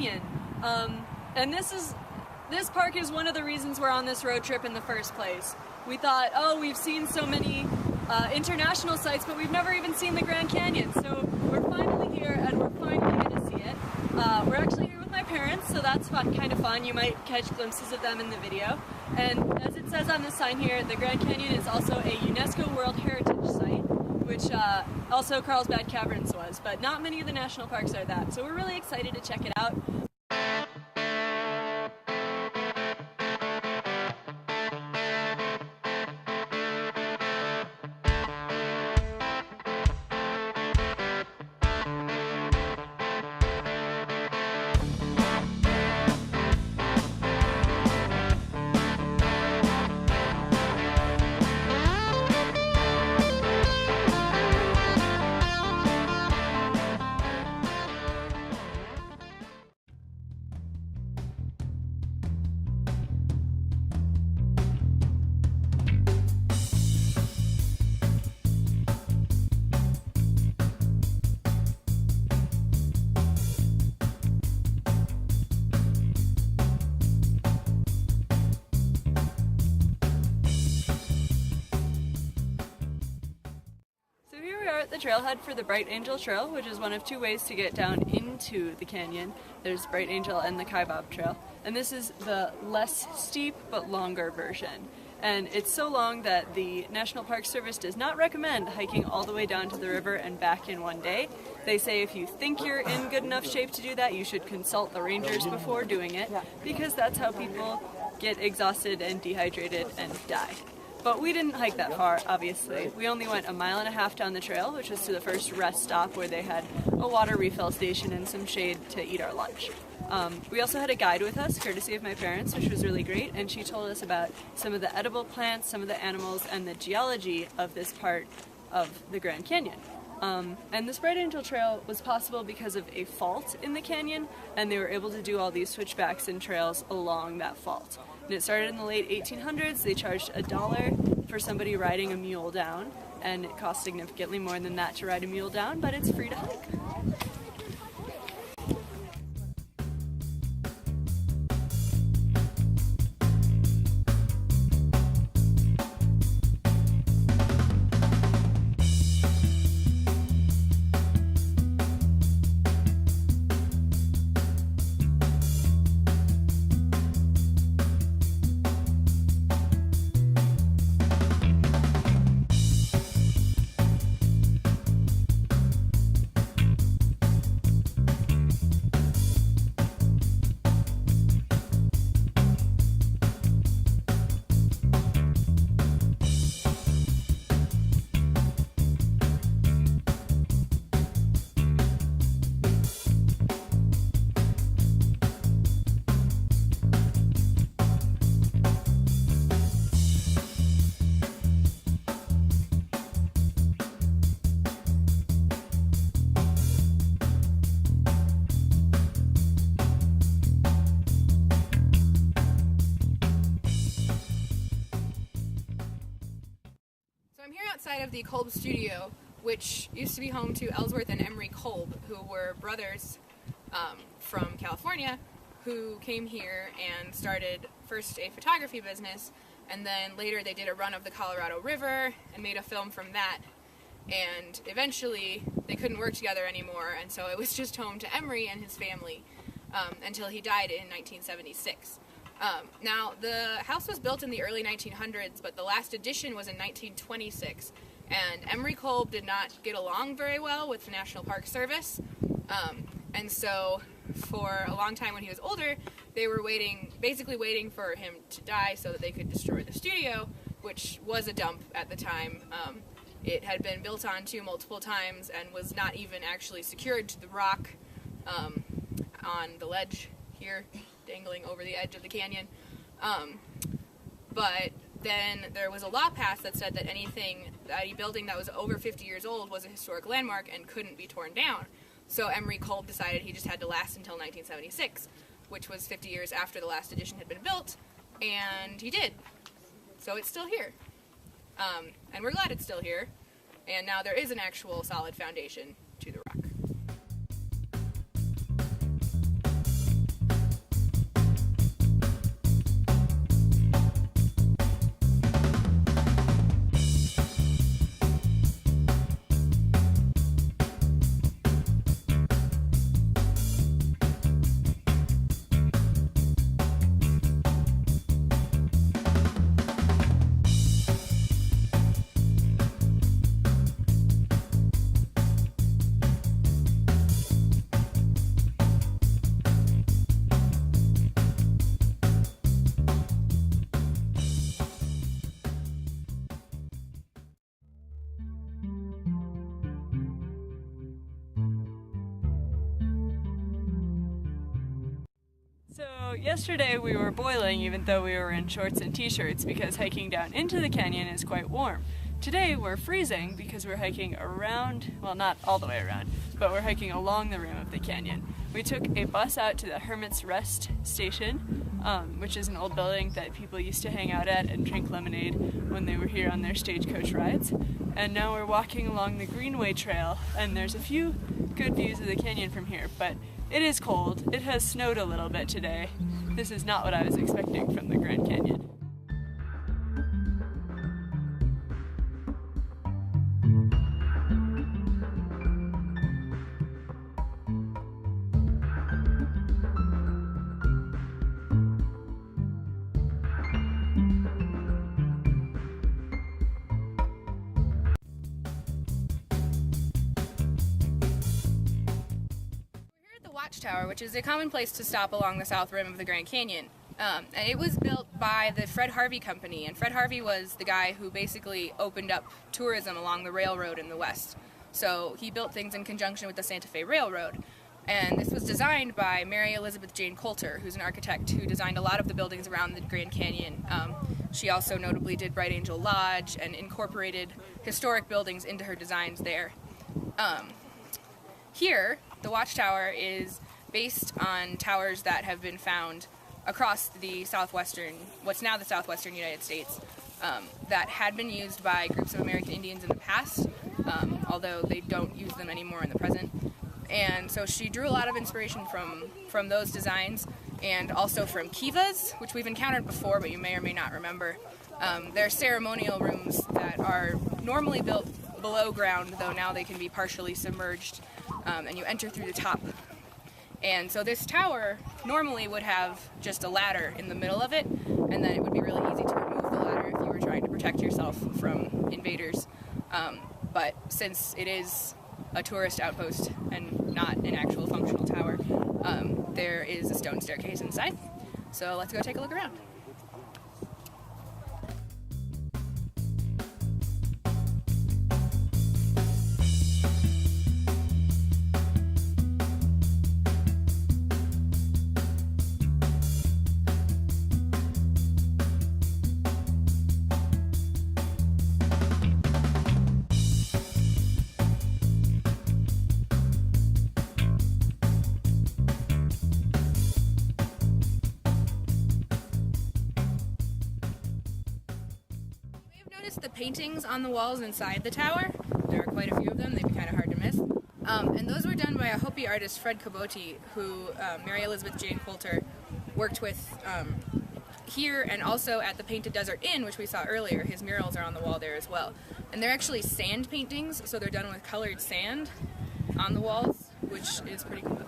Canyon. And this park is one of the reasons we're on this road trip in the first place. We thought, oh, we've seen so many international sites, but we've never even seen the Grand Canyon. So we're finally here, and we're finally going to see it. We're actually here with my parents, so that's kind of fun. You might catch glimpses of them in the video. And as it says on the sign here, the Grand Canyon is also a UNESCO World Heritage Site, which also Carlsbad Caverns was, but not many of the national parks are that. So we're really excited to check it out. At the trailhead for the Bright Angel Trail, which is one of two ways to get down into the canyon. There's Bright Angel and the Kaibab Trail, and this is the less steep but longer version. And it's so long that the National Park Service does not recommend hiking all the way down to the river and back in one day. They say if you think you're in good enough shape to do that, you should consult the rangers before doing it, because that's how people get exhausted and dehydrated and die. But we didn't hike that far, obviously. We only went 1.5 miles down the trail, which was to the first rest stop where they had a water refill station and some shade to eat our lunch. We also had a guide with us, courtesy of my parents, which was really great, and she told us about some of the edible plants, some of the animals, and the geology of this part of the Grand Canyon. And this Bright Angel Trail was possible because of a fault in the canyon, and they were able to do all these switchbacks and trails along that fault. And it started in the late 1800s. They charged $1 for somebody riding a mule down, and it cost significantly more than that to ride a mule down, but it's free to hike. Outside of the Kolb studio, which used to be home to Ellsworth and Emery Kolb, who were brothers from California, who came here and started first a photography business, and then later they did a run of the Colorado River and made a film from that. And eventually they couldn't work together anymore, and so it was just home to Emery and his family until he died in 1976. Now, the house was built in the early 1900s, but the last addition was in 1926, and Emery Kolb did not get along very well with the National Park Service, and so for a long time when he was older, they were basically waiting for him to die so that they could destroy the studio, which was a dump at the time. It had been built onto multiple times and was not even actually secured to the rock on the ledge here, dangling over the edge of the canyon. But then there was a law passed that said that any building that was over 50 years old was a historic landmark and couldn't be torn down. So Emery Kolb decided he just had to last until 1976, which was 50 years after the last addition had been built, and he did. So it's still here. And we're glad it's still here, and now there is an actual solid foundation to the rock. So yesterday we were boiling even though we were in shorts and t-shirts because hiking down into the canyon is quite warm. Today we're freezing because we're hiking around, well not all the way around, but we're hiking along the rim of the canyon. We took a bus out to the Hermit's Rest Station, which is an old building that people used to hang out at and drink lemonade when they were here on their stagecoach rides. And now we're walking along the Greenway Trail, and there's a few good views of the canyon from here, but it is cold. It has snowed a little bit today. This is not what I was expecting from the Grand Canyon. Watchtower, which is a common place to stop along the south rim of the Grand Canyon. And it was built by the Fred Harvey Company, and Fred Harvey was the guy who basically opened up tourism along the railroad in the west. So he built things in conjunction with the Santa Fe Railroad. And this was designed by Mary Elizabeth Jane Coulter, who's an architect who designed a lot of the buildings around the Grand Canyon. She also notably did Bright Angel Lodge and incorporated historic buildings into her designs there. Here, the Watchtower is based on towers that have been found across the southwestern, what's now the southwestern United States, that had been used by groups of American Indians in the past, although they don't use them anymore in the present. And so she drew a lot of inspiration from those designs, and also from kivas, which we've encountered before, but you may or may not remember. They're ceremonial rooms that are normally built below ground, though now they can be partially submerged, and you enter through the top. And so this tower normally would have just a ladder in the middle of it, and then it would be really easy to remove the ladder if you were trying to protect yourself from invaders. But since it is a tourist outpost and not an actual functional tower, there is a stone staircase inside. So let's go take a look around. The paintings on the walls inside the tower, there are quite a few of them, they'd be kind of hard to miss. And those were done by a Hopi artist, Fred Cabote, who Mary Elizabeth Jane Coulter worked with here and also at the Painted Desert Inn, which we saw earlier. His murals are on the wall there as well. And they're actually sand paintings, so they're done with colored sand on the walls, which is pretty cool.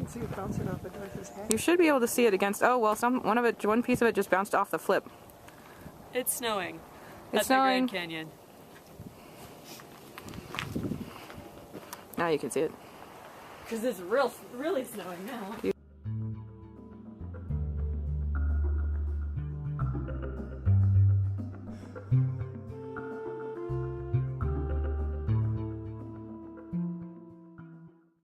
See it bouncing off his head. You should be able to see it against. Oh well, one piece of it just bounced off the flip. It's snowing. It's snowing. At the Grand Canyon. Now you can see it. Because it's really snowing now.